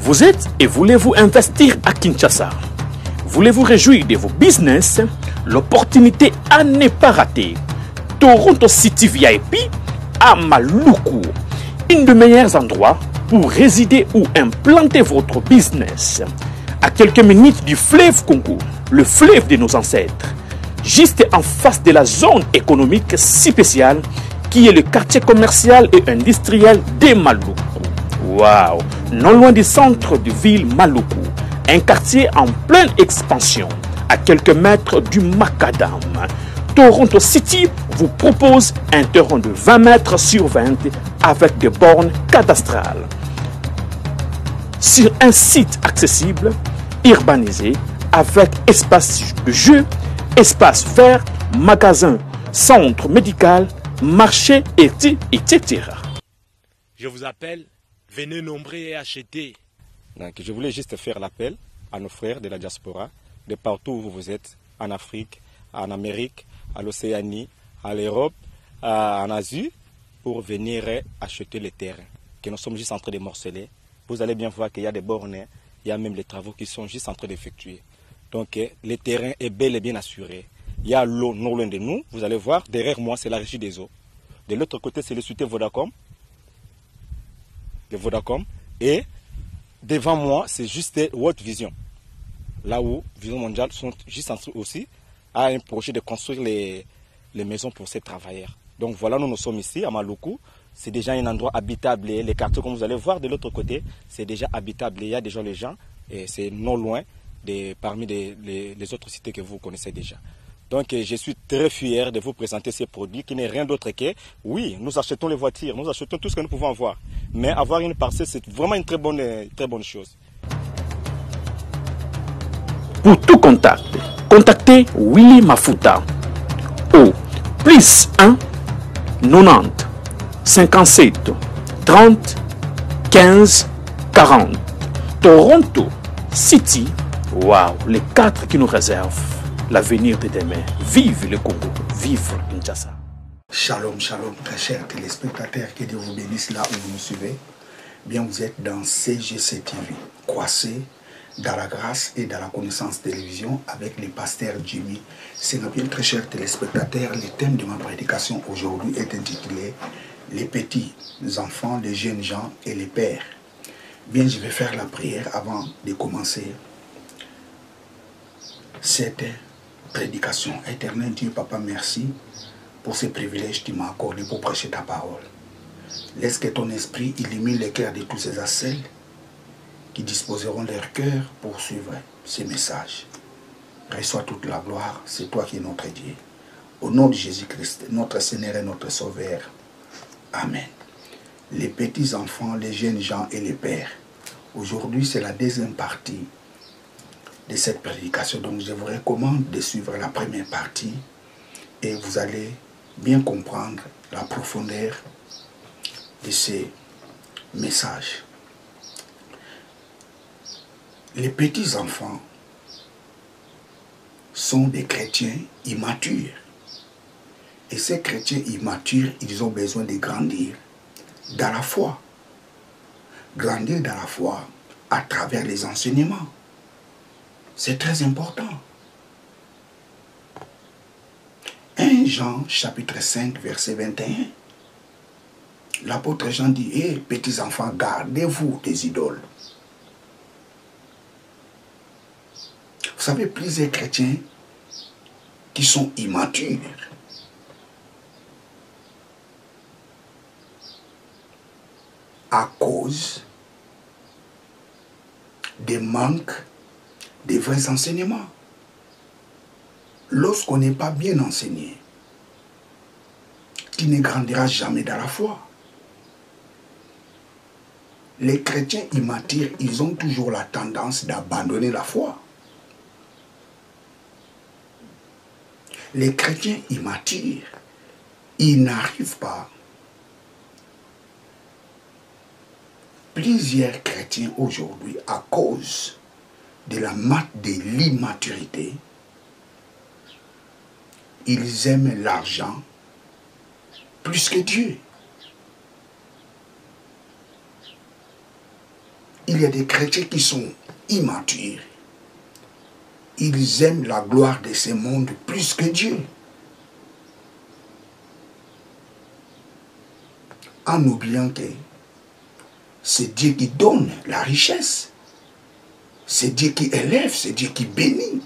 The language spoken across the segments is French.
Vous êtes et voulez-vous investir à Kinshasa? Voulez-vous réjouir de vos business? L'opportunité à ne pas rater. Toronto City VIP à Maluku, un des meilleurs endroits pour résider ou implanter votre business. À quelques minutes du fleuve Congo, le fleuve de nos ancêtres, juste en face de la zone économique si spéciale qui est le quartier commercial et industriel de Maluku. Waouh! Non loin du centre de ville Maluku, un quartier en pleine expansion, à quelques mètres du Macadam. Toronto City vous propose un terrain de 20 mètres sur 20 avec des bornes cadastrales. Sur un site accessible, urbanisé, avec espace de jeu, espace vert, magasin, centre médical, marché, etc. Je vous appelle, venez nombrer et acheter. Donc, je voulais juste faire l'appel à nos frères de la diaspora, de partout où vous êtes, en Afrique, en Amérique, à l'Océanie, à l'Europe, en Asie, pour venir acheter les terrains que nous sommes juste en train de morceler. Vous allez bien voir qu'il y a des bornes, il y a même les travaux qui sont juste en train d'effectuer. Donc le terrain est bel et bien assuré. Il y a l'eau non loin de nous. Vous allez voir, derrière moi, c'est la régie des eaux. De l'autre côté, c'est le société Vodacom. De Vodacom. Et devant moi, c'est juste World Vision. Là où Vision Mondiale sont juste en train aussi à un projet de construire les maisons pour ces travailleurs. Donc voilà, nous sommes ici à Maluku. C'est déjà un endroit habitable. Les quartiers, comme vous allez voir de l'autre côté, c'est déjà habitable. Il y a déjà les gens et c'est non loin parmi les autres cités que vous connaissez déjà. Donc je suis très fier de vous présenter ces produits qui n'est rien d'autre que, oui, nous achetons les voitures, nous achetons tout ce que nous pouvons avoir. Mais avoir une parcelle, c'est vraiment une très bonne chose. Pour tout contact, contactez Willy Mafuta au plus 1 90 57 30 15 40. Toronto City, waouh, les 4 qui nous réservent l'avenir de demain. Vive le Congo, vive Kinshasa. Shalom, shalom, très chers téléspectateurs, que Dieu vous bénisse là où vous nous suivez. Bien, vous êtes dans CGC TV, croissez dans la grâce et dans la connaissance télévision avec le pasteur Jimmy. C'est bien, très chers téléspectateurs, le thème de ma prédication aujourd'hui est intitulé les petits enfants, les jeunes gens et les pères. Bien, je vais faire la prière avant de commencer cette prédication. Éternel Dieu, Papa, merci pour ce privilège que tu m'as accordé pour prêcher ta parole. Laisse que ton esprit illumine les cœurs de tous ces assels qui disposeront leur cœur pour suivre ces messages. Reçois toute la gloire, c'est toi qui es notre Dieu. Au nom de Jésus-Christ, notre Seigneur et notre Sauveur. Amen. Les petits enfants, les jeunes gens et les pères. Aujourd'hui, c'est la deuxième partie de cette prédication. Donc, je vous recommande de suivre la première partie et vous allez bien comprendre la profondeur de ces messages. Les petits enfants sont des chrétiens immatures. Et ces chrétiens immatures, ils ont besoin de grandir dans la foi. Grandir dans la foi à travers les enseignements. C'est très important. 1 Jean chapitre 5 verset 21. L'apôtre Jean dit, hé, petits enfants, gardez-vous des idoles. Vous savez, plusieurs chrétiens qui sont immatures à cause des manques des vrais enseignements. Lorsqu'on n'est pas bien enseigné, tu ne grandiras jamais dans la foi. Les chrétiens immatures, ils ont toujours la tendance d'abandonner la foi. Les chrétiens immatures, ils n'arrivent pas. Plusieurs chrétiens aujourd'hui, à cause de l'immaturité, ils aiment l'argent plus que Dieu. il y a des chrétiens qui sont immatures. Ils aiment la gloire de ce monde plus que Dieu. En oubliant que c'est Dieu qui donne la richesse. C'est Dieu qui élève, c'est Dieu qui bénit.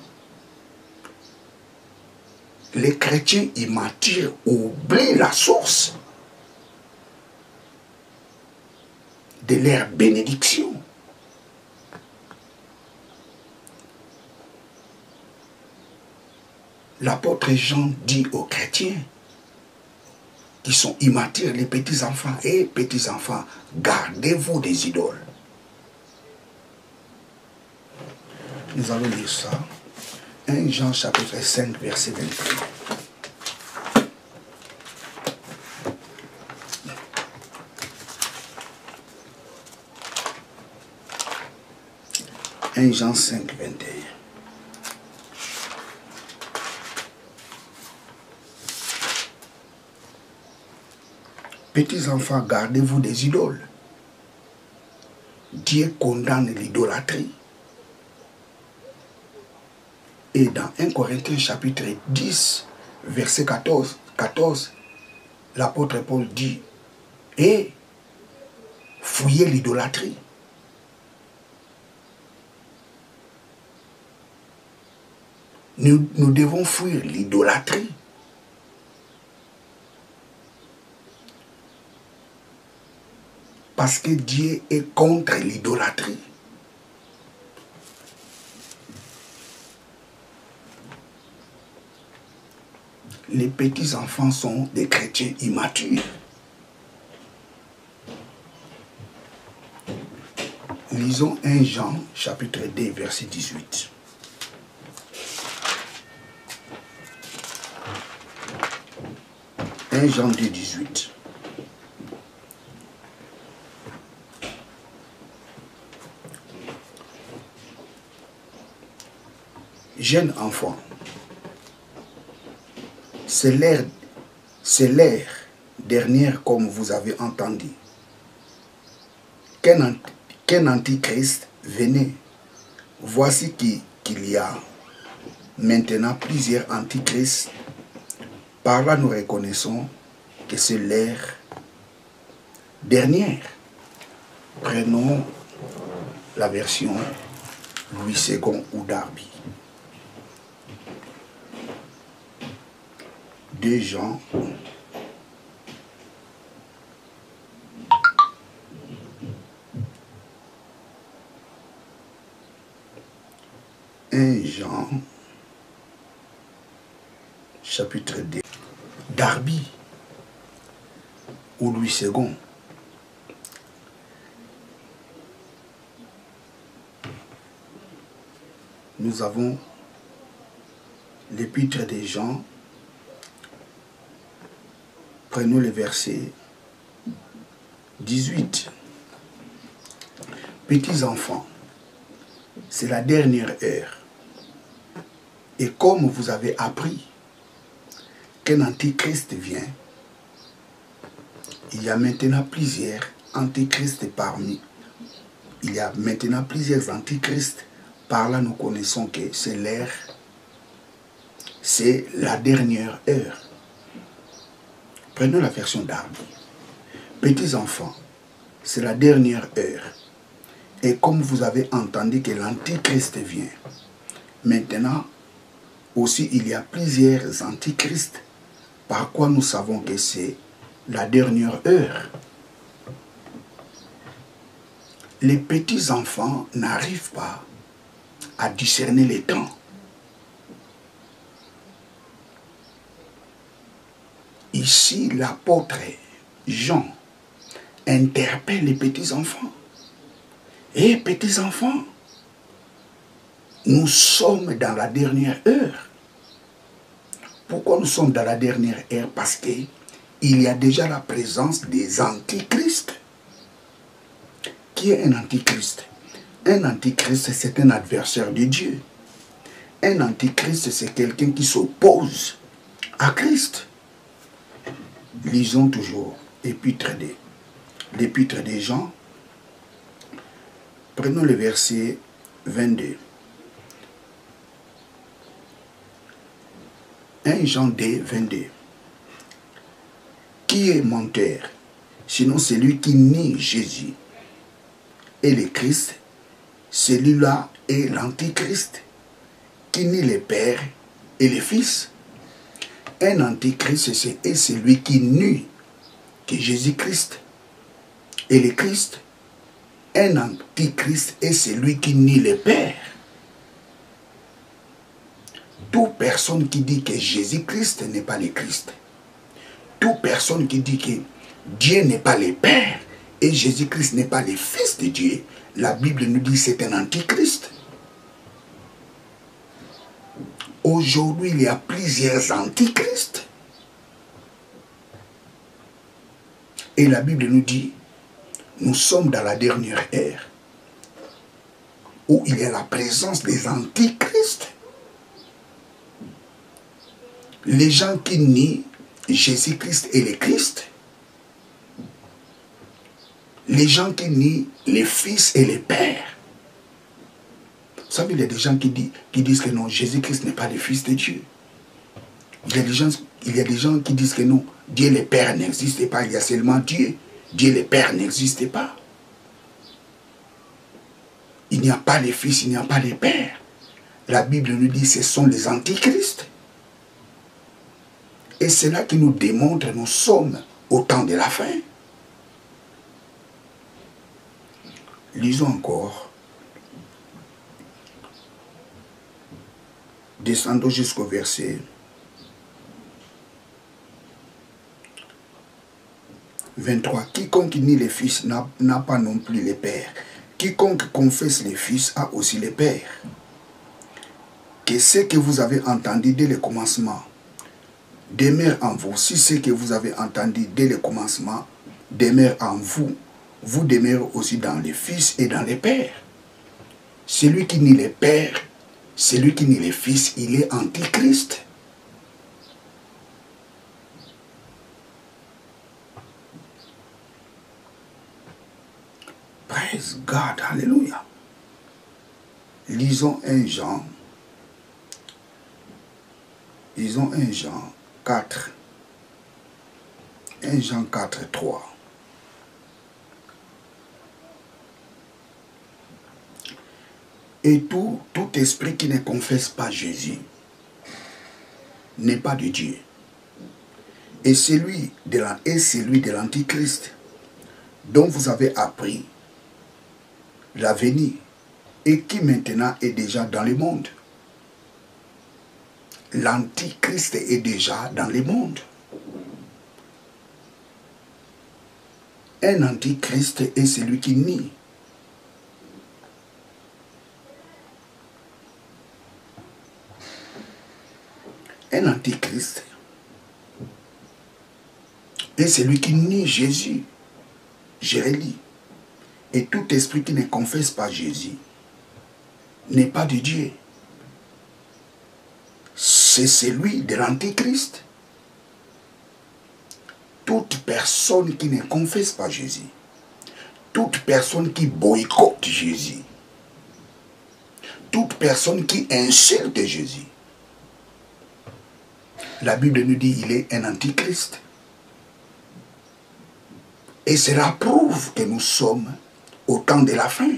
Les chrétiens immatures oublient la source de leur bénédiction. L'apôtre Jean dit aux chrétiens qui sont immatures, les petits-enfants, et petits-enfants, gardez-vous des idoles. Nous allons lire ça. 1 Jean chapitre 5, verset 23. Jean 5, 21. Petits enfants, gardez-vous des idoles. Dieu condamne l'idolâtrie. Et dans 1 Corinthiens chapitre 10, verset 14, l'apôtre Paul dit, et fouillez l'idolâtrie. Nous devons fuir l'idolâtrie. Parce que Dieu est contre l'idolâtrie. Les petits-enfants sont des chrétiens immatures. Lisons 1 Jean, chapitre 2, verset 18. Jean 2, 18. Jeunes enfants, c'est l'ère dernière comme vous avez entendu. Qu'un antichrist venait. Voici qu'il y a maintenant plusieurs antichrists. Par là, nous reconnaissons que c'est l'ère dernière. Prenons la version Louis II ou Darby. 2 Jean 1 Jean chapitre 2. Darby ou Louis II. Nous avons l'épître des Jean. Prenons le verset 18. Petits enfants, c'est la dernière heure. Et comme vous avez appris qu'un antichrist vient, il y a maintenant plusieurs antichrists parmi. Il y a maintenant plusieurs antichrists. Par là, nous connaissons que c'est l'ère, c'est la dernière heure. Prenons la version Darby. Petits enfants, c'est la dernière heure. Et comme vous avez entendu que l'antichrist vient, maintenant aussi il y a plusieurs antichrists. Par quoi nous savons que c'est la dernière heure. Les petits enfants n'arrivent pas à discerner les temps. Ici, l'apôtre Jean interpelle les petits-enfants. Et petits-enfants, nous sommes dans la dernière heure. Pourquoi nous sommes dans la dernière heure? Parce qu'il y a déjà la présence des antichrists. Qui est un antichrist? Un antichrist, c'est un adversaire de Dieu. Un antichrist, c'est quelqu'un qui s'oppose à Christ. Lisons toujours l'épître des Jean, Prenons le verset 22. 1 Jean 2, 22. Qui est menteur, sinon celui qui nie Jésus et le Christ? Celui-là est l'antichrist, qui nie le Père et le Fils. Un antichrist est celui qui nie que Jésus-Christ et le Christ. Un antichrist est celui qui nie le Père. Toute personne qui dit que Jésus-Christ n'est pas le Christ, toute personne qui dit que Dieu n'est pas le Père et Jésus-Christ n'est pas le Fils de Dieu, la Bible nous dit que c'est un antichrist. Aujourd'hui, il y a plusieurs antichrists. Et la Bible nous dit, nous sommes dans la dernière ère où il y a la présence des antichrists. Les gens qui nient Jésus-Christ et le Christ, les gens qui nient les Fils et les Pères. Vous savez, il y a des gens qui disent que non, Jésus-Christ n'est pas le Fils de Dieu. Il y a des gens qui disent que non, Dieu le Père n'existe pas, il y a seulement Dieu. Dieu le Père n'existe pas. Il n'y a pas le Fils, il n'y a pas le Père. La Bible nous dit que ce sont les antichrists. Et c'est là qui nous démontre que nous sommes au temps de la fin. Lisons encore. Descendons jusqu'au verset 23. Quiconque nie le Fils n'a pas non plus le Père. Quiconque confesse le Fils a aussi le Père. Que ce que vous avez entendu dès le commencement demeure en vous. Si ce que vous avez entendu dès le commencement demeure en vous, vous demeurez aussi dans le Fils et dans le Père. Celui qui nie le Père, celui qui nie le Fils, il est antichrist. Praise God, alléluia. Lisons 1 Jean. Lisons 1 Jean 4. 1 Jean 4, 3. Et tout esprit qui ne confesse pas Jésus n'est pas de Dieu. Et celui de l'Antichrist dont vous avez appris l'avenir et qui maintenant est déjà dans le monde. L'Antichrist est déjà dans le monde. Un Antichrist est celui qui nie. Un Antichrist est celui qui nie Jésus. Je relis. Et tout esprit qui ne confesse pas Jésus n'est pas de Dieu. C'est celui de l'Antichrist. Toute personne qui ne confesse pas Jésus, toute personne qui boycotte Jésus, toute personne qui insulte Jésus, la Bible nous dit qu'il est un antichrist. Et cela prouve que nous sommes au temps de la fin.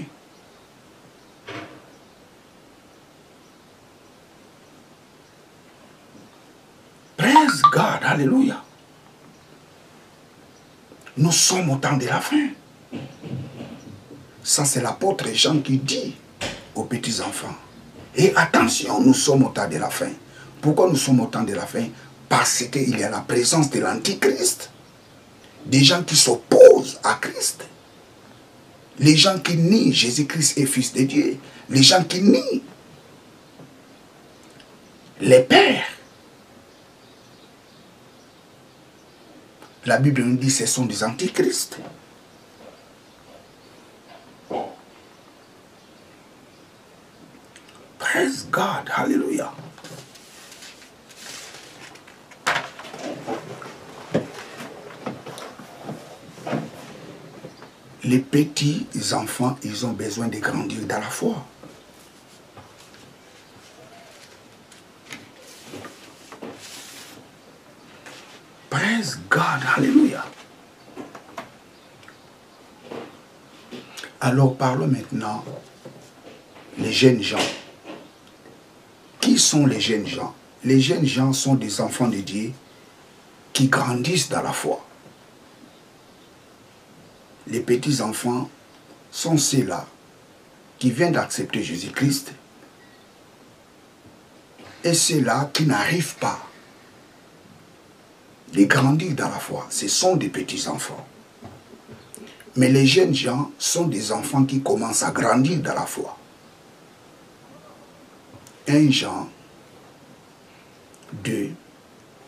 Praise God, alléluia. Nous sommes au temps de la fin. Ça, c'est l'apôtre Jean qui dit aux petits-enfants. Et attention, nous sommes au temps de la fin. Pourquoi nous sommes au temps de la fin? Parce qu'il y a la présence de l'Antichrist. Des gens qui s'opposent à Christ. Les gens qui nient Jésus-Christ est Fils de Dieu. Les gens qui nient les pères. La Bible nous dit que ce sont des antichrists. Praise God, hallelujah. Les petits enfants, ils ont besoin de grandir dans la foi. Praise God, alléluia. Alors parlons maintenant les jeunes gens. Qui sont les jeunes gens? Les jeunes gens sont des enfants de Dieu qui grandissent dans la foi. Les petits enfants sont ceux-là qui viennent d'accepter Jésus-Christ et ceux-là qui n'arrivent pas de grandir dans la foi. Ce sont des petits enfants. Mais les jeunes gens sont des enfants qui commencent à grandir dans la foi. 1 Jean 2,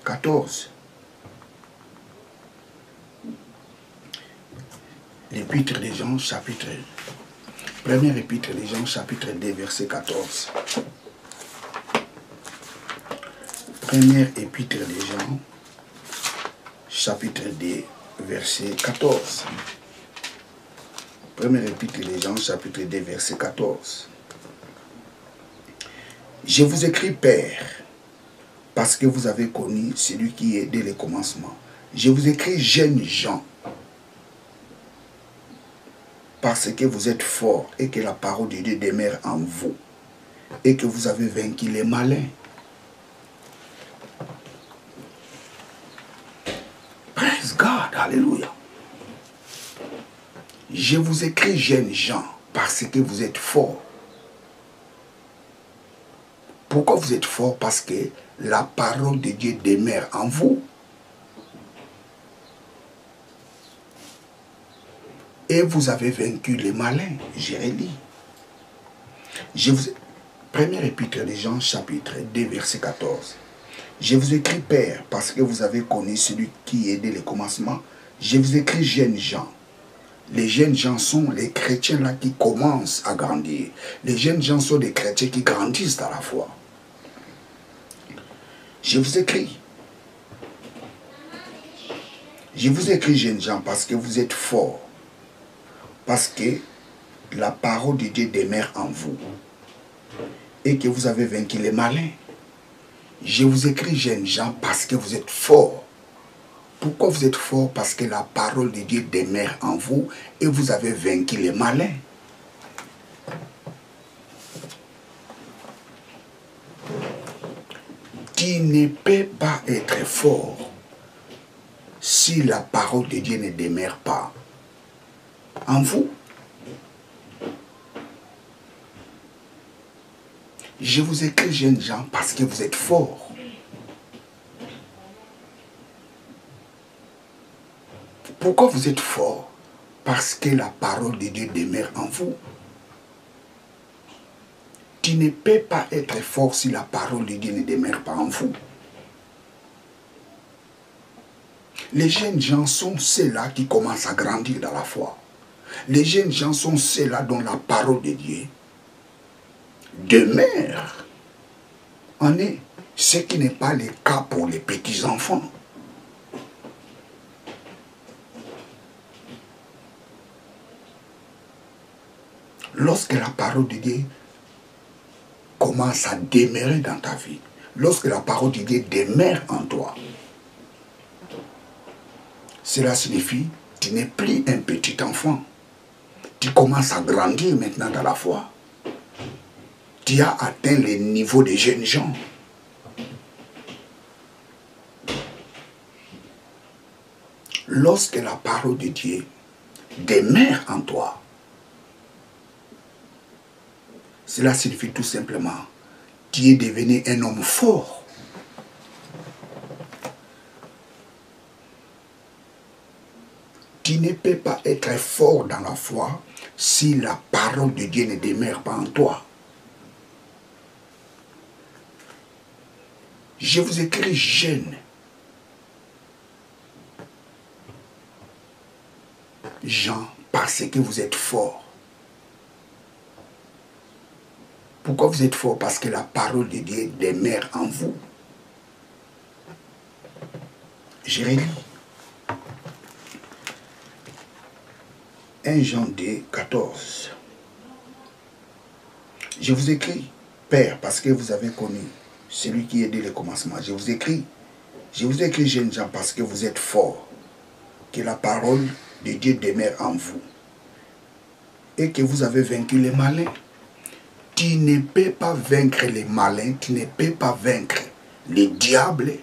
14. L'épître de Jean, chapitre... Première épître de Jean, chapitre 2, verset 14. Première épître de Jean, chapitre 2, verset 14. Première épître de Jean, chapitre 2, verset 14. Je vous écris, Père, parce que vous avez connu celui qui est dès le commencement. Je vous écris, jeunes gens, parce que vous êtes forts et que la parole de Dieu demeure en vous et que vous avez vaincu les malins. Praise God, alléluia. Je vous écris, jeunes gens, parce que vous êtes forts. Pourquoi vous êtes forts? Parce que la parole de Dieu demeure en vous. Et vous avez vaincu les malins. Jérémie. Première épître de Jean, chapitre 2, verset 14. Je vous écris, Père, parce que vous avez connu celui qui est dès le commencement. Je vous écris, jeunes gens. Les jeunes gens sont les chrétiens là qui commencent à grandir. Les jeunes gens sont des chrétiens qui grandissent dans la foi. Je vous écris. Je vous écris, jeunes gens, parce que vous êtes forts. Parce que la parole de Dieu demeure en vous. Et que vous avez vaincu les malins. Je vous écris, jeunes gens, parce que vous êtes forts. Pourquoi vous êtes forts? Parce que la parole de Dieu demeure en vous et vous avez vaincu les malins. Tu ne peux pas être fort si la parole de Dieu ne demeure pas en vous. Je vous écris, jeunes gens, parce que vous êtes forts. Pourquoi vous êtes forts? Parce que la parole de Dieu demeure en vous. Tu ne peux pas être fort si la parole de Dieu ne demeure pas en vous. Les jeunes gens sont ceux-là qui commencent à grandir dans la foi. Les jeunes gens sont ceux-là dont la parole de Dieu demeure en eux. Ce qui n'est pas le cas pour les petits-enfants. Lorsque la parole de Dieu commence à demeurer dans ta vie, lorsque la parole de Dieu demeure en toi, cela signifie que tu n'es plus un petit enfant. Tu commences à grandir maintenant dans la foi. Tu as atteint le niveau des jeunes gens. Lorsque la parole de Dieu demeure en toi, cela signifie tout simplement que tu es devenu un homme fort. Tu ne peux pas être fort dans la foi si la parole de Dieu ne demeure pas en toi. Je vous écris jeunes. Gens, parce que vous êtes forts. Pourquoi vous êtes forts? Parce que la parole de Dieu demeure en vous. Jérémie. 1 1 Jean 2, 14. Je vous écris, Père, parce que vous avez connu celui qui est dès le commencement. Je vous écris, jeunes gens, parce que vous êtes forts, que la parole de Dieu demeure en vous, et que vous avez vaincu les malins. Tu ne peux pas vaincre les malins, tu ne peux pas vaincre les diables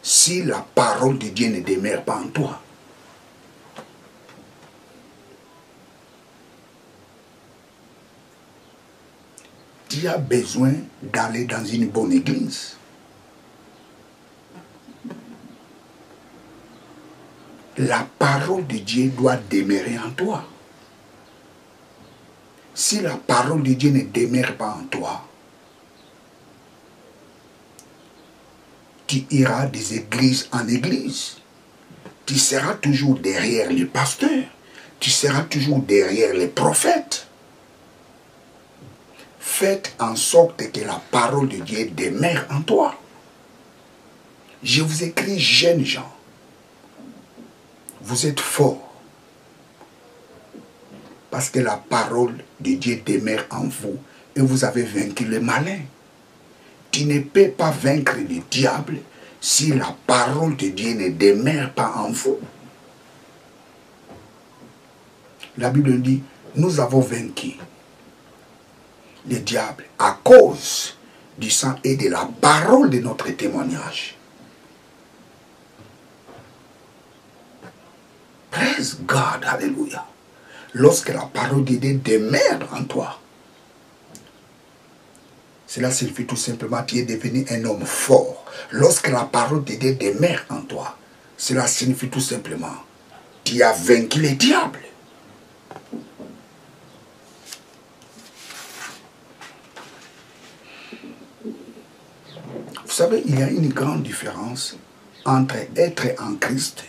si la parole de Dieu ne demeure pas en toi. Tu as besoin d'aller dans une bonne église. La parole de Dieu doit demeurer en toi. Si la parole de Dieu ne demeure pas en toi, tu iras des églises en église. Tu seras toujours derrière les pasteurs. Tu seras toujours derrière les prophètes. Faites en sorte que la parole de Dieu demeure en toi. Je vous écris, jeunes gens. Vous êtes forts. Parce que la parole de Dieu demeure en vous et vous avez vaincu le malin. Tu ne peux pas vaincre le diable si la parole de Dieu ne demeure pas en vous. La Bible dit, nous avons vaincu le diable à cause du sang et de la parole de notre témoignage. Praise God, alléluia. Lorsque la parole de Dieu demeure en toi, cela signifie tout simplement que tu es devenu un homme fort. Lorsque la parole de Dieu demeure en toi, cela signifie tout simplement que tu as vaincu le diable. Vous savez, il y a une grande différence entre être en Christ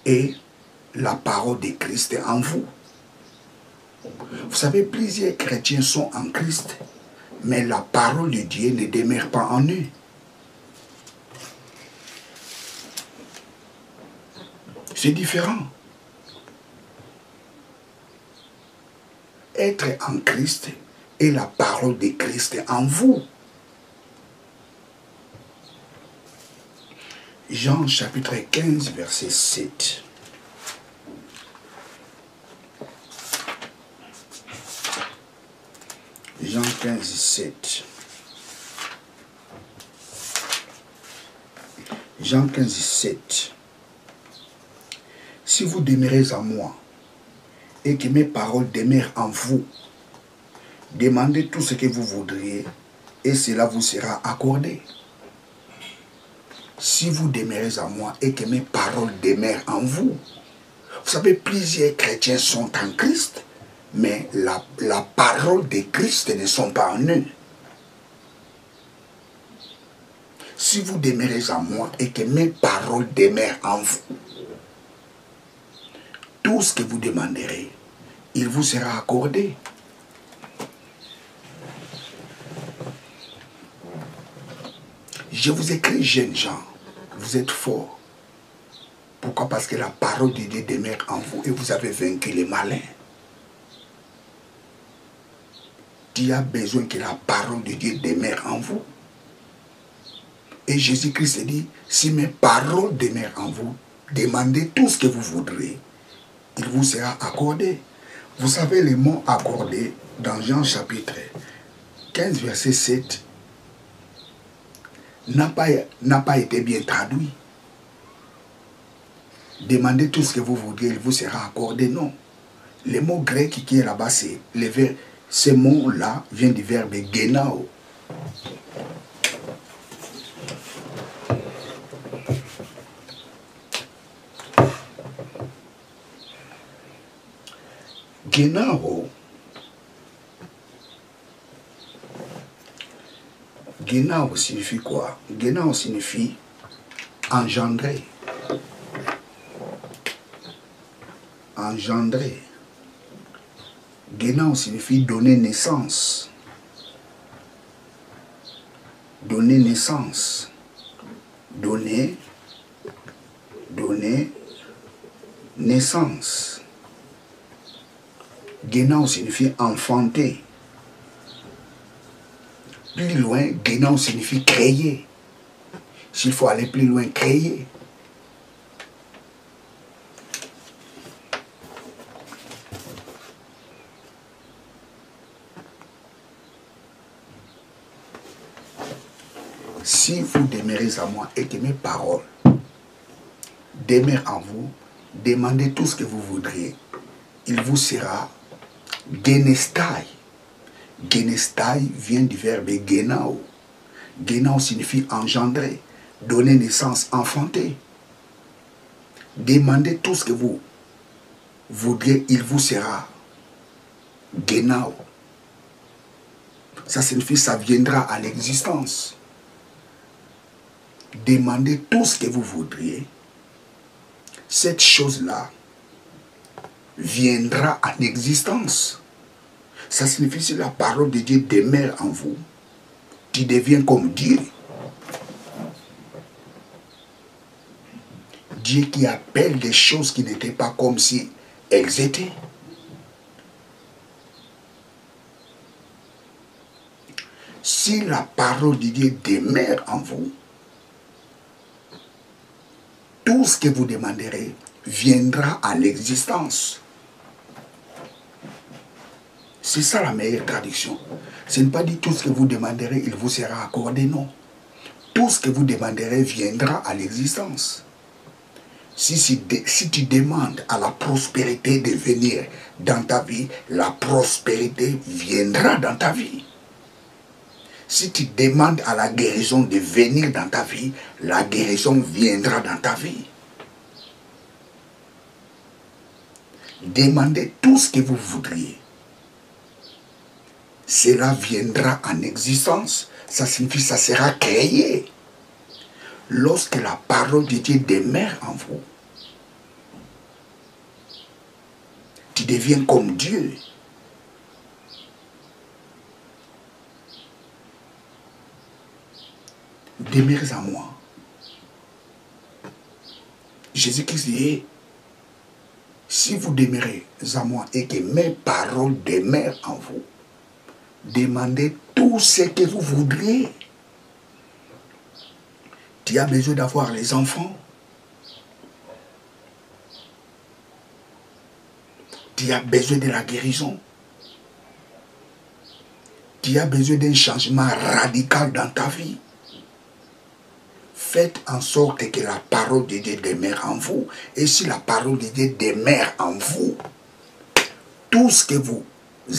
et la parole de Christ en vous. Vous savez, plusieurs chrétiens sont en Christ, mais la parole de Dieu ne demeure pas en eux. C'est différent. Être en Christ et la parole de Christ en vous. Jean chapitre 15, verset 7. Jean 15, 7. Jean 15, 7. Si vous demeurez en moi et que mes paroles demeurent en vous, demandez tout ce que vous voudriez et cela vous sera accordé. Si vous demeurez en moi et que mes paroles demeurent en vous. Vous savez, plusieurs chrétiens sont en Christ, mais la parole de Christ ne sont pas en eux. Si vous demeurez en moi et que mes paroles demeurent en vous, tout ce que vous demanderez, il vous sera accordé. Je vous écris, jeunes gens, vous êtes forts. Pourquoi? Parce que la parole de Dieu demeure en vous et vous avez vaincu les malins. Tu as besoin que la parole de Dieu demeure en vous. Et Jésus-Christ dit, si mes paroles demeurent en vous, demandez tout ce que vous voudrez. Il vous sera accordé. Vous savez les mots accordés dans Jean chapitre 15, verset 7, n'a pas été bien traduit. Demandez tout ce que vous voudrez, il vous sera accordé. Non. Le mot grec qui est là-bas, c'est le verbe. Ce mot-là vient du verbe genao. Genao. Genao signifie quoi? Genao signifie engendrer. Engendrer. Genao signifie donner naissance. Donner naissance. Donner naissance. Guénao signifie enfanter. Plus loin, Guénao signifie créer. S'il faut aller plus loin, créer. Si vous demeurez à moi et que mes paroles demeurent en vous, demandez tout ce que vous voudriez. Il vous sera genestai. Genestai vient du verbe genao. Genao signifie engendrer, donner naissance, enfanter. Demandez tout ce que vous voudriez, il vous sera genao. Ça signifie ça viendra à l'existence. Demandez tout ce que vous voudriez. Cette chose-là viendra en existence. Ça signifie que si la parole de Dieu demeure en vous, tu deviens comme Dieu. Dieu qui appelle des choses qui n'étaient pas comme si elles étaient. Si la parole de Dieu demeure en vous, tout ce que vous demanderez viendra à l'existence. C'est ça la meilleure traduction. Ce n'est pas dit tout ce que vous demanderez, il vous sera accordé, non. Tout ce que vous demanderez viendra à l'existence. Si tu demandes à la prospérité de venir dans ta vie, la prospérité viendra dans ta vie. Si tu demandes à la guérison de venir dans ta vie, la guérison viendra dans ta vie. Demandez tout ce que vous voudriez. Cela viendra en existence. Ça signifie que ça sera créé. Lorsque la parole de Dieu demeure en vous, tu deviens comme Dieu. Demeurez en moi. Jésus-Christ dit, si vous demeurez en moi et que mes paroles demeurent en vous, demandez tout ce que vous voudriez. Tu as besoin d'avoir les enfants. Tu as besoin de la guérison. Tu as besoin d'un changement radical dans ta vie. Faites en sorte que la parole de Dieu demeure en vous. Et si la parole de Dieu demeure en vous, tout ce que vous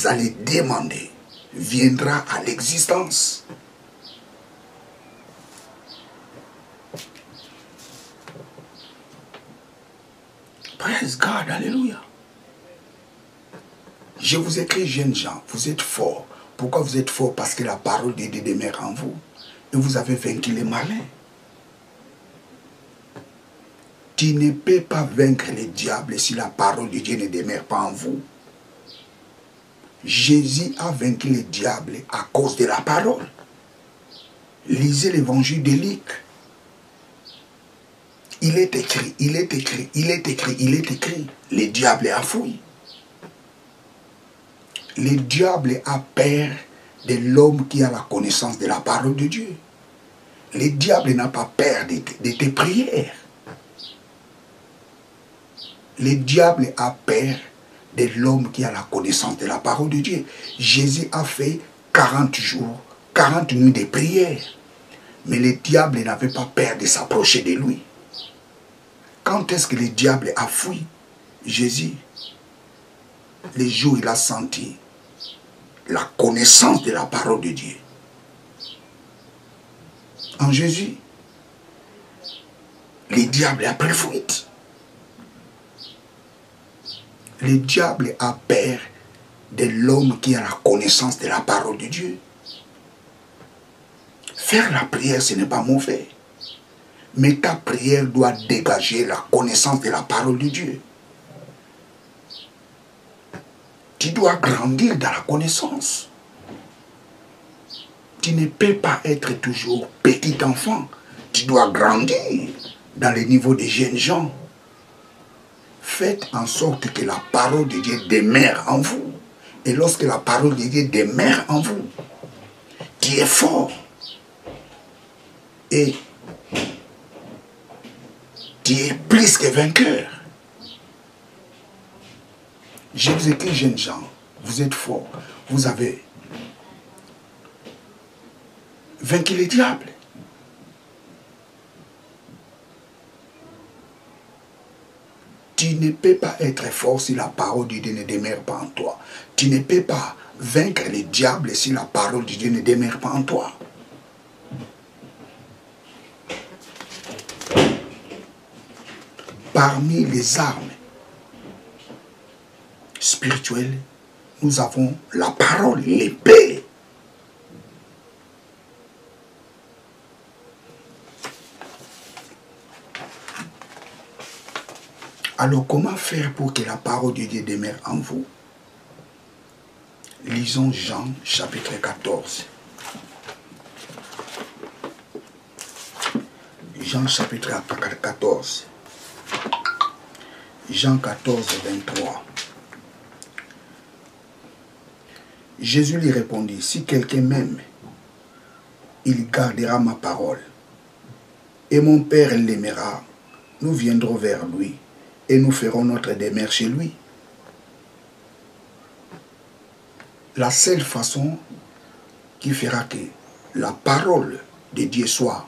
allez demander viendra à l'existence. Praise God, alléluia. Je vous écris, jeunes gens, vous êtes forts. Pourquoi vous êtes forts? Parce que la parole de Dieu demeure en vous. Et vous avez vaincu les malins. Tu ne peux pas vaincre le diable si la parole de Dieu ne demeure pas en vous. Jésus a vaincu le diable à cause de la parole. Lisez l'évangile de Luc. Il est écrit, il est écrit, il est écrit, il est écrit. Le diable a fui. Le diable a peur de l'homme qui a la connaissance de la parole de Dieu. Le diable n'a pas peur de tes prières. Le diable a peur de l'homme qui a la connaissance de la parole de Dieu. Jésus a fait 40 jours, 40 nuits de prière. Mais le diable n'avait pas peur de s'approcher de lui. Quand est-ce que le diable a fui Jésus? Les jours où il a senti la connaissance de la parole de Dieu. En Jésus, le diable a pris fuite. Le diable a peur de l'homme qui a la connaissance de la parole de Dieu. Faire la prière, ce n'est pas mauvais. Mais ta prière doit dégager la connaissance de la parole de Dieu. Tu dois grandir dans la connaissance. Tu ne peux pas être toujours petit enfant. Tu dois grandir dans le niveau des jeunes gens. Faites en sorte que la parole de Dieu demeure en vous. Et lorsque la parole de Dieu demeure en vous, tu es fort. Et tu es plus que vainqueur. Je vous écris, jeunes gens, vous êtes forts. Vous avez vaincu le diable. Tu ne peux pas être fort si la parole de Dieu ne demeure pas en toi. Tu ne peux pas vaincre le diable si la parole de Dieu ne demeure pas en toi. Parmi les armes spirituelles, nous avons la parole, l'épée. Alors, comment faire pour que la parole de Dieu demeure en vous? Lisons Jean chapitre 14. Jean chapitre 14. Jean 14, 23. Jésus lui répondit, si quelqu'un m'aime, il gardera ma parole. Et mon Père l'aimera. Nous viendrons vers lui et nous ferons notre demeure chez lui. La seule façon qui fera que la parole de Dieu soit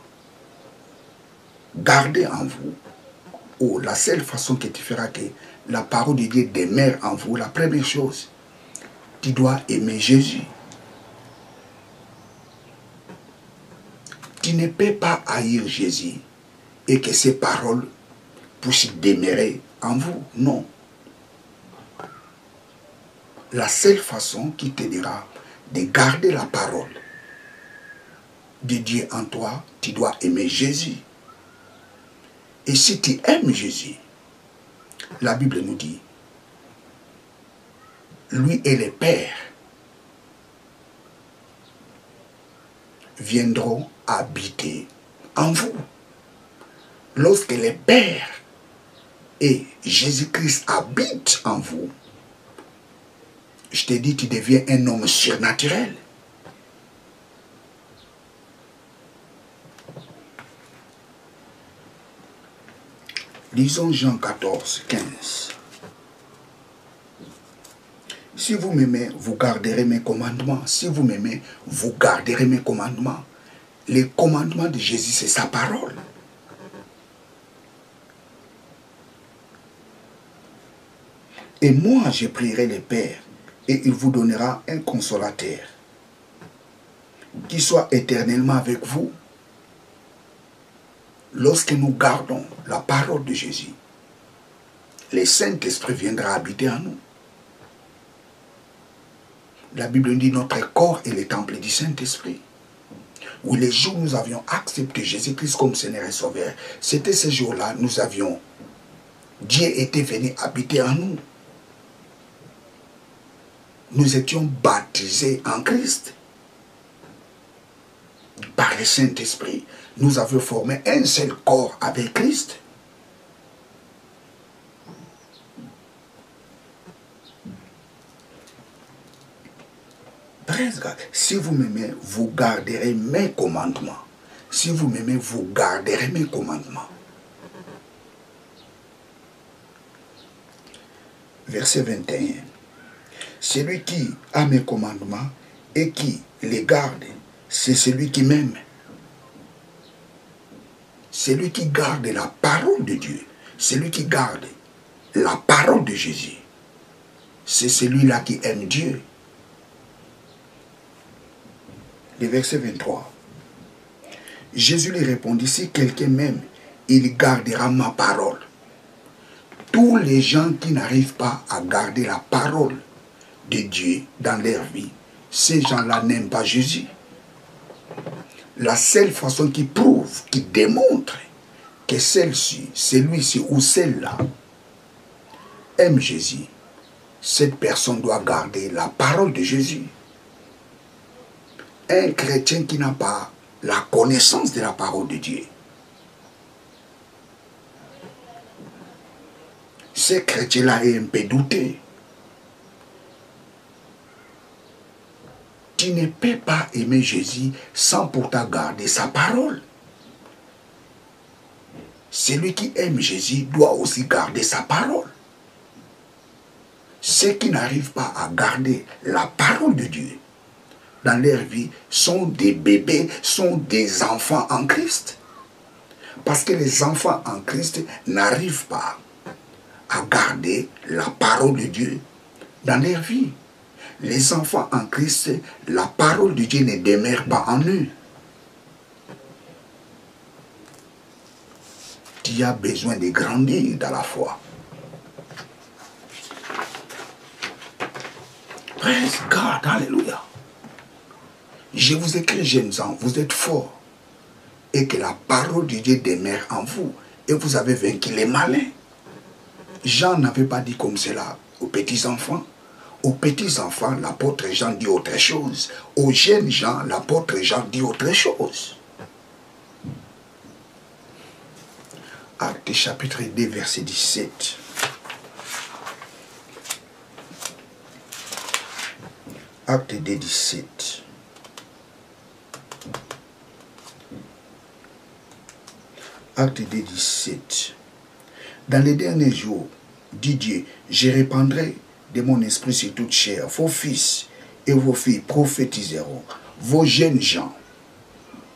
gardée en vous, ou la seule façon qui te fera que la parole de Dieu demeure en vous, la première chose, tu dois aimer Jésus. Tu ne peux pas haïr Jésus et que ses paroles puissent demeurer en vous. Non. La seule façon qui te dira de garder la parole de Dieu en toi, tu dois aimer Jésus. Et si tu aimes Jésus, la Bible nous dit, lui et le Père viendront habiter en vous. Lorsque le Père et Jésus-Christ habitent en vous, je te dis, tu deviens un homme surnaturel. Lisons Jean 14, 15. Si vous m'aimez, vous garderez mes commandements. Si vous m'aimez, vous garderez mes commandements. Les commandements de Jésus, c'est sa parole. Et moi, je prierai le Père, et il vous donnera un consolateur, qui soit éternellement avec vous. Lorsque nous gardons la parole de Jésus, le Saint-Esprit viendra habiter en nous. La Bible dit notre corps est le temple du Saint-Esprit. Oui, les jours où nous avions accepté Jésus-Christ comme Seigneur et Sauveur, c'était ces jours-là, Dieu était venu habiter en nous. Nous étions baptisés en Christ. Par le Saint-Esprit, nous avions formé un seul corps avec Christ. Si vous m'aimez, vous garderez mes commandements. Si vous m'aimez, vous garderez mes commandements. Verset 21. Celui qui a mes commandements et qui les garde, c'est celui qui m'aime. Celui qui garde la parole de Dieu, celui qui garde la parole de Jésus, c'est celui-là qui aime Dieu. Le verset 23. Jésus lui répondit, si quelqu'un m'aime, il gardera ma parole. Tous les gens qui n'arrivent pas à garder la parole de Dieu dans leur vie, ces gens-là n'aiment pas Jésus. La seule façon qui prouve, qui démontre que celle-ci, celui-ci ou celle-là aime Jésus, cette personne doit garder la parole de Jésus. Un chrétien qui n'a pas la connaissance de la parole de Dieu, ce chrétien-là est un peu douté. Tu ne peux pas aimer Jésus sans pourtant garder sa parole. Celui qui aime Jésus doit aussi garder sa parole. Ceux qui n'arrivent pas à garder la parole de Dieu dans leur vie sont des bébés, sont des enfants en Christ. Parce que les enfants en Christ n'arrivent pas à garder la parole de Dieu dans leur vie. Les enfants en Christ, la parole de Dieu ne demeure pas en eux. Tu as besoin de grandir dans la foi. Praise God, alléluia. Je vous écris, jeunes gens, vous êtes forts. Et que la parole de Dieu demeure en vous. Et vous avez vaincu les malins. Jean n'avait pas dit comme cela aux petits-enfants. Aux petits-enfants, l'apôtre Jean dit autre chose. Aux jeunes gens, l'apôtre Jean dit autre chose. Actes chapitre 2, verset 17. Acte 2, 17. Acte 2, 17. Dans les derniers jours, dit Dieu, je répandrai de mon esprit sur toute chair. Vos fils et vos filles prophétiseront. Vos jeunes gens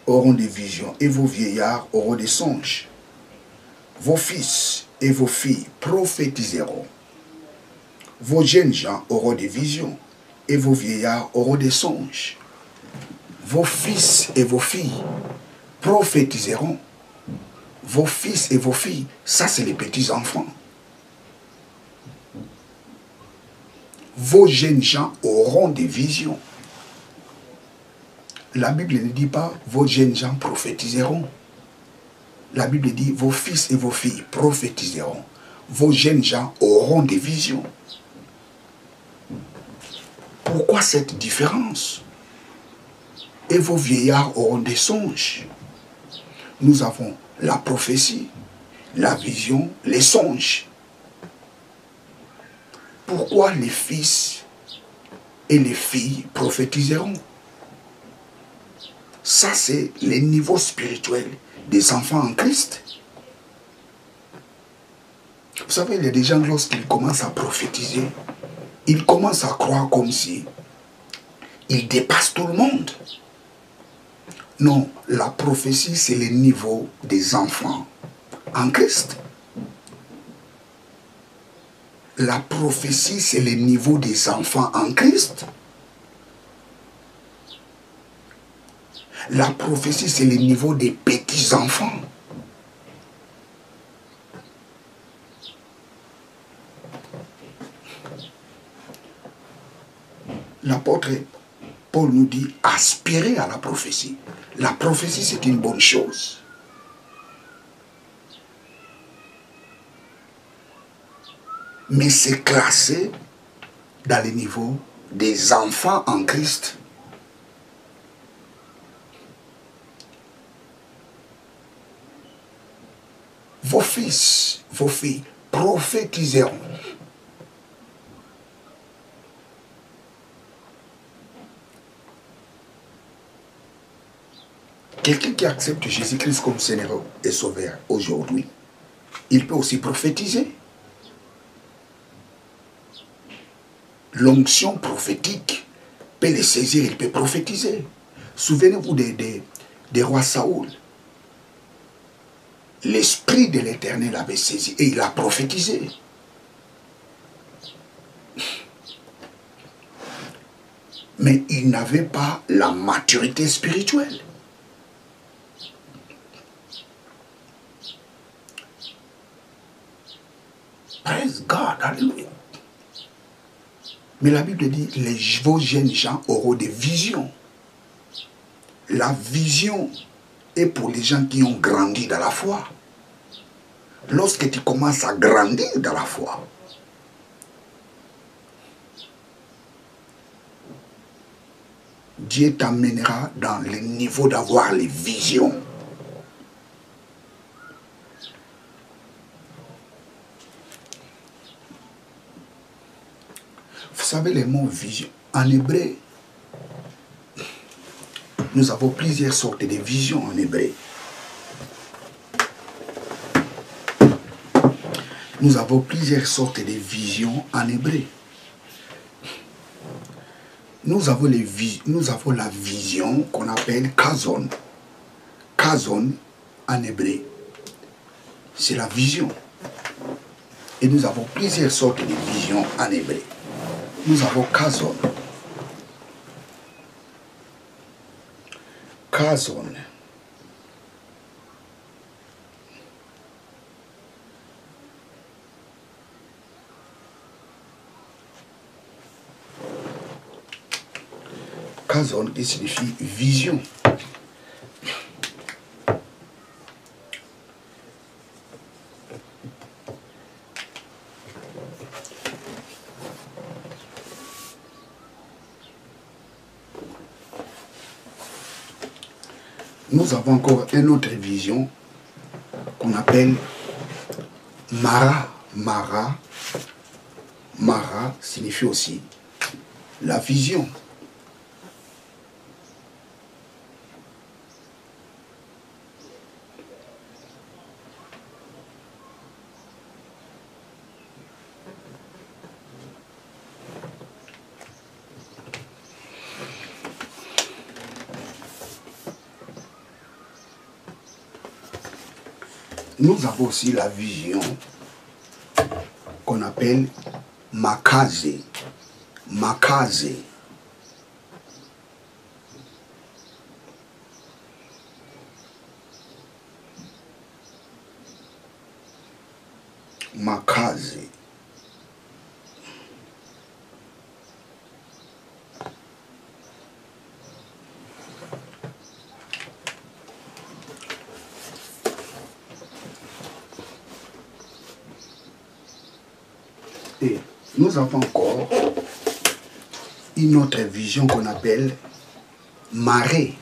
auront des visions et vos vieillards auront des songes. Vos fils et vos filles prophétiseront. Vos jeunes gens auront des visions et vos vieillards auront des songes. Vos fils et vos filles prophétiseront. Vos fils et vos filles, ça c'est les petits-enfants. Vos jeunes gens auront des visions. La Bible ne dit pas vos jeunes gens prophétiseront. La Bible dit vos fils et vos filles prophétiseront. Vos jeunes gens auront des visions. Pourquoi cette différence? Et vos vieillards auront des songes. Nous avons la prophétie, la vision, les songes. Pourquoi les fils et les filles prophétiseront? Ça, c'est le niveau spirituel des enfants en Christ. Vous savez, il y a des gens, lorsqu'ils commencent à prophétiser, ils commencent à croire comme si ils dépassent tout le monde. Non, la prophétie, c'est le niveau des enfants en Christ. La prophétie, c'est le niveau des enfants en Christ. La prophétie, c'est le niveau des petits-enfants. L'apôtre Paul nous dit aspirer à la prophétie. La prophétie, c'est une bonne chose. Mais c'est classé dans le niveau des enfants en Christ. Vos fils, vos filles prophétiseront. Quelqu'un qui accepte Jésus-Christ comme Seigneur et Sauveur aujourd'hui, il peut aussi prophétiser. L'onction prophétique peut le saisir, il peut prophétiser. Souvenez-vous des rois Saoul. L'Esprit de l'Éternel avait saisi et il a prophétisé. Mais il n'avait pas la maturité spirituelle. Praise God, alléluia. Mais la Bible dit, vos jeunes gens auront des visions. La vision est pour les gens qui ont grandi dans la foi. Lorsque tu commences à grandir dans la foi, Dieu t'amènera dans le niveau d'avoir les visions. savez les mots vision. En hébreu, nous avons plusieurs sortes de visions en hébreu. Nous avons plusieurs sortes de visions en hébreu. Nous avons la vision qu'on appelle Kazon. Kazon en hébreu, c'est la vision. Et nous avons plusieurs sortes de visions en hébreu. Nous avons Kazon. Kazon. Kazon qui signifie vision. Nous avons encore une autre vision qu'on appelle Mara. Mara signifie aussi la vision. Nous avons aussi la vision qu'on appelle Makaze. Makaze. Makaze. Et nous avons encore une autre vision qu'on appelle marée.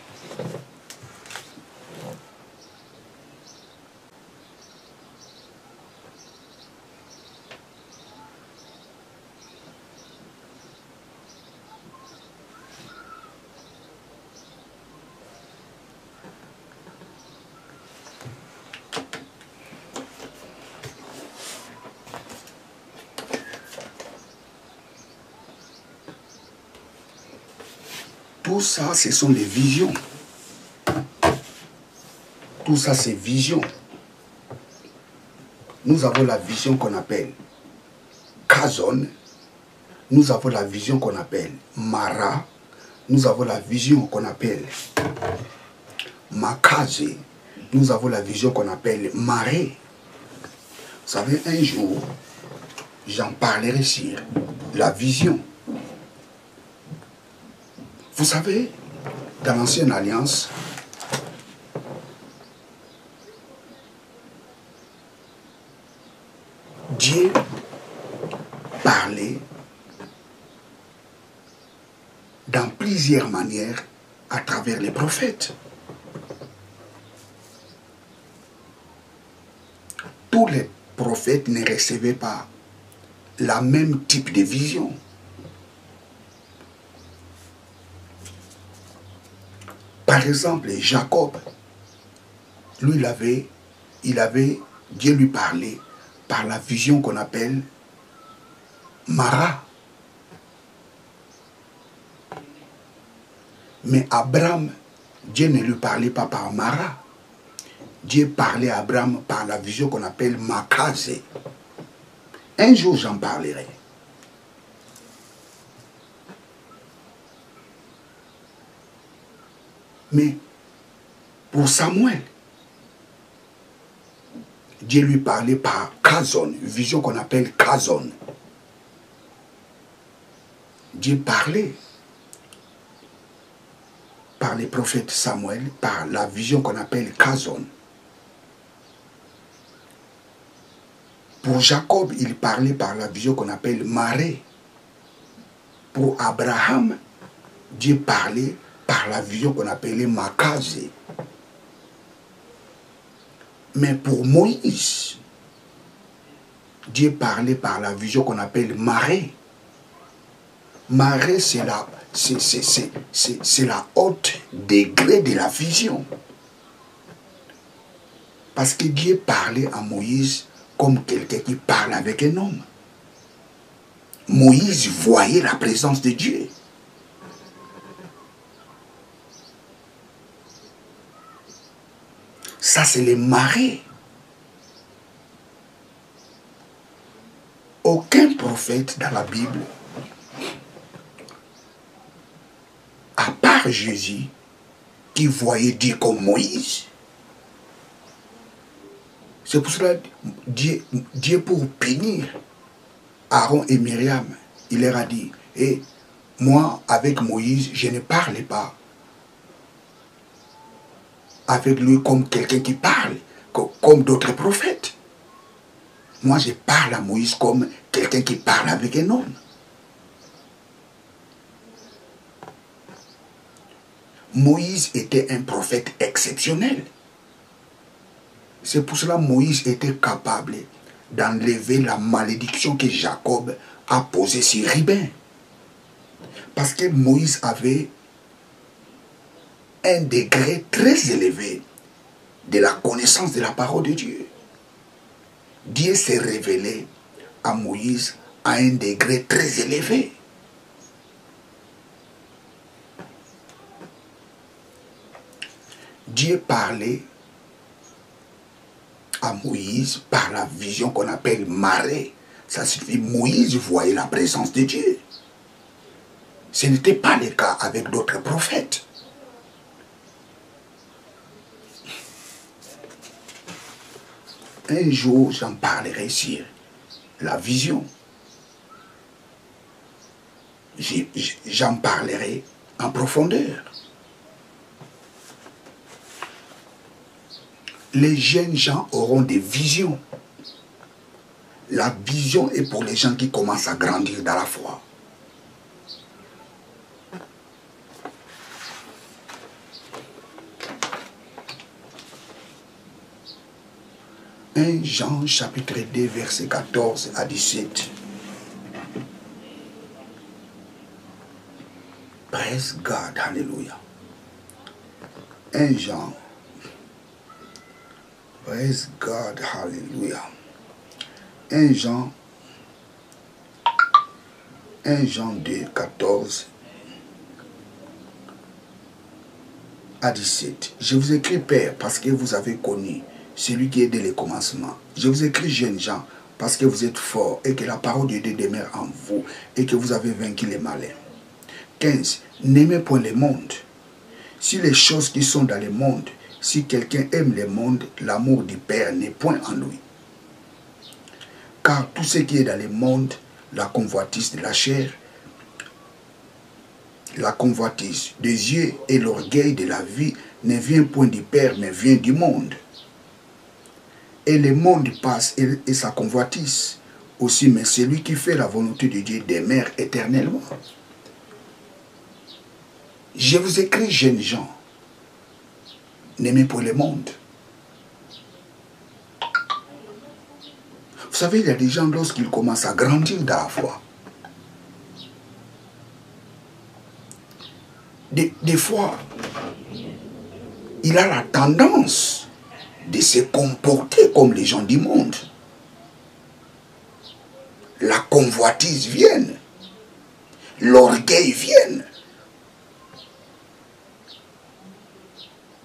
Tout ça, ce sont des visions. Tout ça, c'est vision. Nous avons la vision qu'on appelle Kazon. Nous avons la vision qu'on appelle Mara. Nous avons la vision qu'on appelle Makaze. Nous avons la vision qu'on appelle marée. Vous savez, un jour, j'en parlerai sur la vision. Vous savez, dans l'Ancienne Alliance, Dieu parlait dans plusieurs manières à travers les prophètes. Tous les prophètes ne recevaient pas la même type de vision. Par exemple, Jacob, lui, Dieu lui parlait par la vision qu'on appelle Mara. Mais Abraham, Dieu ne lui parlait pas par Mara. Dieu parlait à Abraham par la vision qu'on appelle Makaze. Un jour, j'en parlerai. Mais pour Samuel, Dieu lui parlait par Kazon, une vision qu'on appelle Kazon. Dieu parlait par les prophètes Samuel, par la vision qu'on appelle Kazon. Pour Jacob, il parlait par la vision qu'on appelle marée. Pour Abraham, Dieu parlait par la vision qu'on appelait Makaze. Mais pour Moïse, Dieu parlait par la vision qu'on appelle marée. Marée, c'est la haute degré de la vision. Parce que Dieu parlait à Moïse comme quelqu'un qui parle avec un homme. Moïse voyait la présence de Dieu. Ça, c'est les marées. Aucun prophète dans la Bible, à part Jésus, qui voyait Dieu comme Moïse. C'est pour cela que Dieu pour punir Aaron et Myriam, il leur a dit, et moi, avec Moïse, je ne parlais pas avec lui comme quelqu'un qui parle, comme d'autres prophètes. Moi, je parle à Moïse comme quelqu'un qui parle avec un homme. Moïse était un prophète exceptionnel. C'est pour cela que Moïse était capable d'enlever la malédiction que Jacob a posée sur Ribin. Parce que Moïse avait un degré très élevé de la connaissance de la parole de Dieu. Dieu s'est révélé à Moïse à un degré très élevé. Dieu parlait à Moïse par la vision qu'on appelle marée. Ça signifie Moïse voyait la présence de Dieu. Ce n'était pas le cas avec d'autres prophètes. Un jour, j'en parlerai sur la vision. J'en parlerai en profondeur. Les jeunes gens auront des visions. La vision est pour les gens qui commencent à grandir dans la foi. Jean chapitre 2 verset 14 à 17. Praise God, hallelujah. Jean. Praise God, hallelujah. 1 Jean 2, 14 à 17. Je vous écris, Père, parce que vous avez connu celui qui est dès le commencement. Je vous écris, jeunes gens, parce que vous êtes forts et que la parole de Dieu demeure en vous et que vous avez vaincu les malins. 15. N'aimez point le monde. Si les choses qui sont dans le monde, si quelqu'un aime le monde, l'amour du Père n'est point en lui. Car tout ce qui est dans le monde, la convoitise de la chair, la convoitise des yeux et l'orgueil de la vie ne vient point du Père, mais vient du monde. Et le monde passe et sa convoitise aussi, mais celui qui fait la volonté de Dieu demeure éternellement. Je vous écris, jeunes gens, n'aimez pas le monde. Vous savez, il y a des gens, lorsqu'ils commencent à grandir dans la foi, des fois, il a la tendance de se comporter comme les gens du monde. La convoitise vient, l'orgueil vient.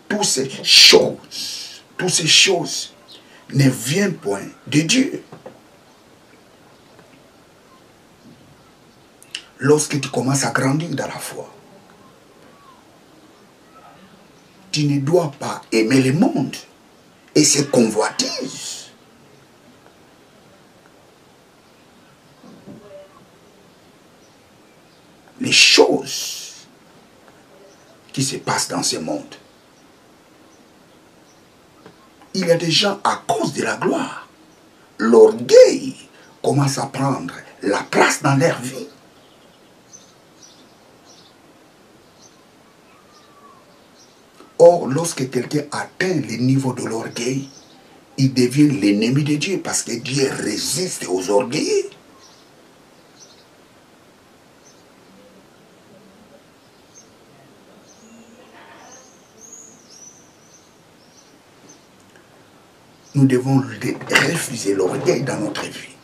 Toutes ces choses ne viennent point de Dieu. Lorsque tu commences à grandir dans la foi, tu ne dois pas aimer le monde et ses convoitises. Les choses qui se passent dans ce monde. Il y a des gens, à cause de la gloire, l'orgueil commence à prendre la place dans leur vie. Or, lorsque quelqu'un atteint le niveau de l'orgueil, il devient l'ennemi de Dieu parce que Dieu résiste aux orgueilleux. Nous devons refuser l'orgueil dans notre vie.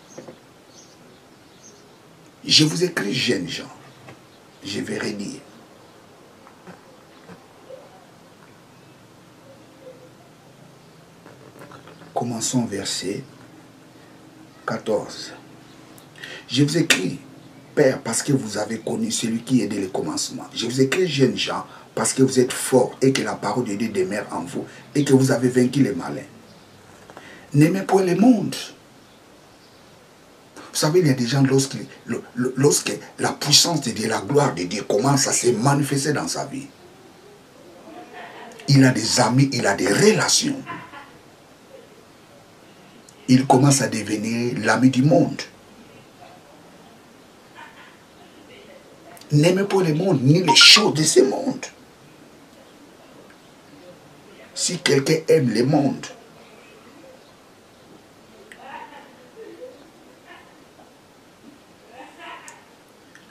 Je vous écris, jeunes gens. Je vais redire. Commençons verset 14. Je vous écris, Père, parce que vous avez connu celui qui est dès le commencement. Je vous écris, jeunes gens, parce que vous êtes forts et que la parole de Dieu demeure en vous et que vous avez vaincu les malins. N'aimez point le monde. Vous savez, il y a des gens, lorsque la puissance de Dieu, la gloire de Dieu commence à se manifester dans sa vie, il a des amis, il a des relations. Il commence à devenir l'ami du monde. N'aimez pas le monde, ni les choses de ce monde. Si quelqu'un aime le monde,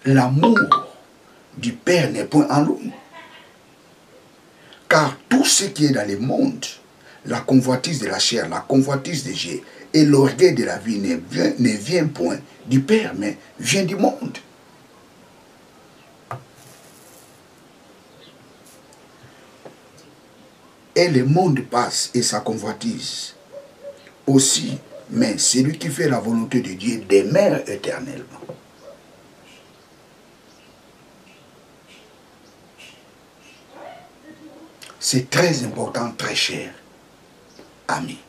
l'amour du Père n'est point en lui. Car tout ce qui est dans le monde, la convoitise de la chair, la convoitise des yeux et l'orgueil de la vie ne vient point du Père, mais vient du monde. Et le monde passe et sa convoitise aussi, mais celui qui fait la volonté de Dieu demeure éternellement. C'est très important, très cher, amis.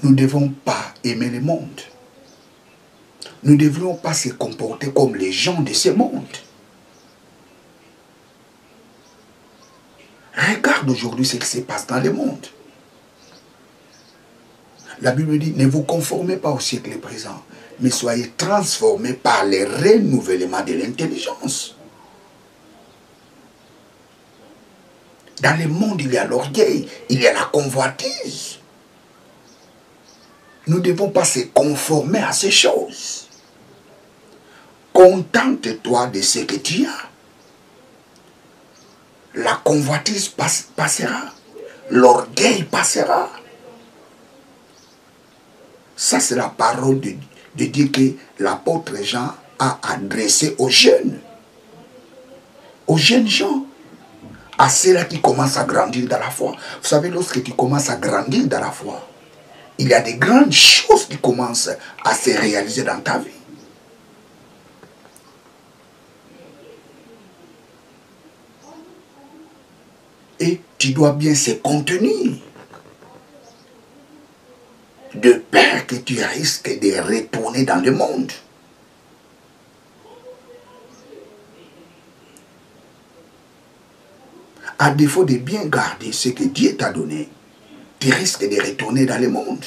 Nous ne devons pas aimer le monde. Nous ne devrions pas se comporter comme les gens de ce monde. Regarde aujourd'hui ce qui se passe dans le monde. La Bible dit, ne vous conformez pas au siècle présent, mais soyez transformés par le renouvellement de l'intelligence. Dans le monde, il y a l'orgueil, il y a la convoitise. Nous ne devons pas se conformer à ces choses. Contente-toi de ce que tu as. La convoitise passera. L'orgueil passera. Ça, c'est la parole de Dieu que l'apôtre Jean a adressée aux jeunes. Aux jeunes gens. À ceux-là qui commencent à grandir dans la foi. Vous savez, lorsque tu commences à grandir dans la foi, il y a des grandes choses qui commencent à se réaliser dans ta vie. Et tu dois bien se contenir. De peur que tu risques de retourner dans le monde. À défaut de bien garder ce que Dieu t'a donné, tu risques de retourner dans le monde.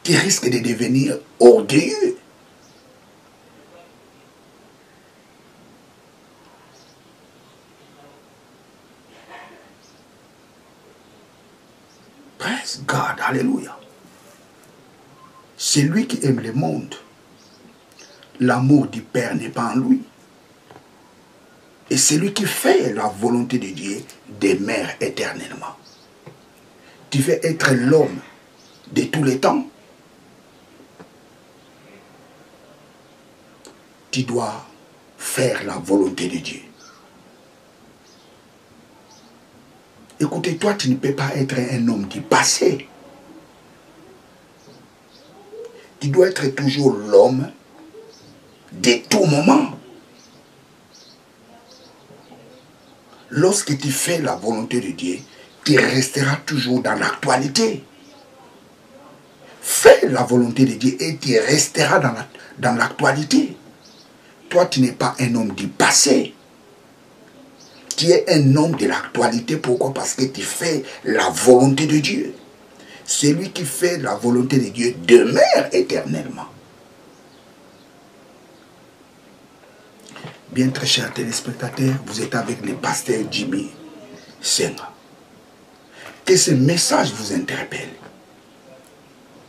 Tu risques de devenir orgueilleux. Praise God, alléluia. Celui qui aime le monde, l'amour du Père n'est pas en lui. Et celui qui fait la volonté de Dieu demeure éternellement. Tu veux être l'homme de tous les temps. Tu dois faire la volonté de Dieu. Écoutez, toi, tu ne peux pas être un homme du passé. Tu dois être toujours l'homme de tout moment. Lorsque tu fais la volonté de Dieu, tu resteras toujours dans l'actualité. Fais la volonté de Dieu et tu resteras dans l'actualité. Toi, tu n'es pas un homme du passé. Tu es un homme de l'actualité. Pourquoi? Parce que tu fais la volonté de Dieu. Celui qui fait la volonté de Dieu demeure éternellement. Bien, très chers téléspectateurs, vous êtes avec le pasteur Jimmy Senga. Que ce message vous interpelle.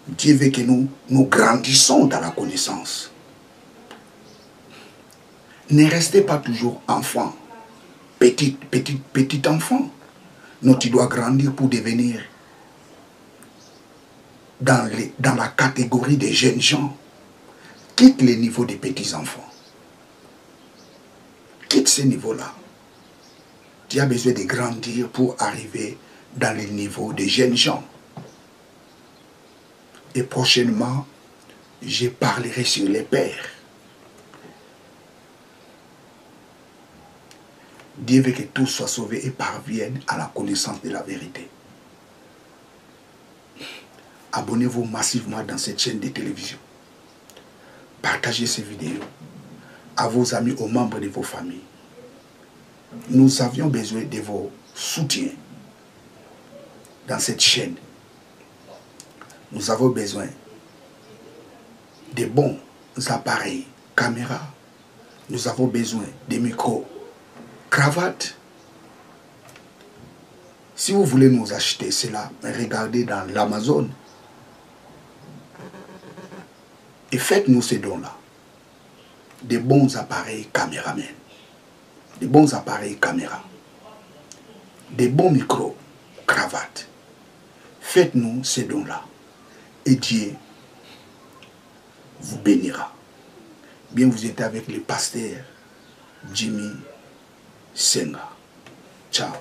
Dieu veut que nous grandissons dans la connaissance. Ne restez pas toujours enfant. petit enfant. Non, tu dois grandir pour devenir dans la catégorie des jeunes gens. Quitte les niveaux des petits enfants. Quitte ces niveaux-là. Tu as besoin de grandir pour arriver dans les niveaux des jeunes gens. Et prochainement, je parlerai sur les pères. Dieu veut que tous soient sauvés et parviennent à la connaissance de la vérité. Abonnez-vous massivement dans cette chaîne de télévision. Partagez ces vidéos à vos amis, aux membres de vos familles. Nous avions besoin de vos soutiens dans cette chaîne. Nous avons besoin de bons appareils, caméras. Nous avons besoin de micros, cravates. Si vous voulez nous acheter cela, regardez dans l'Amazon et faites-nous ces dons-là. Des bons appareils caméramen, des bons appareils caméra, des bons micros, cravates. Faites-nous ces dons-là et Dieu vous bénira. Bien, vous êtes avec le pasteur Jimmy Senga. Ciao.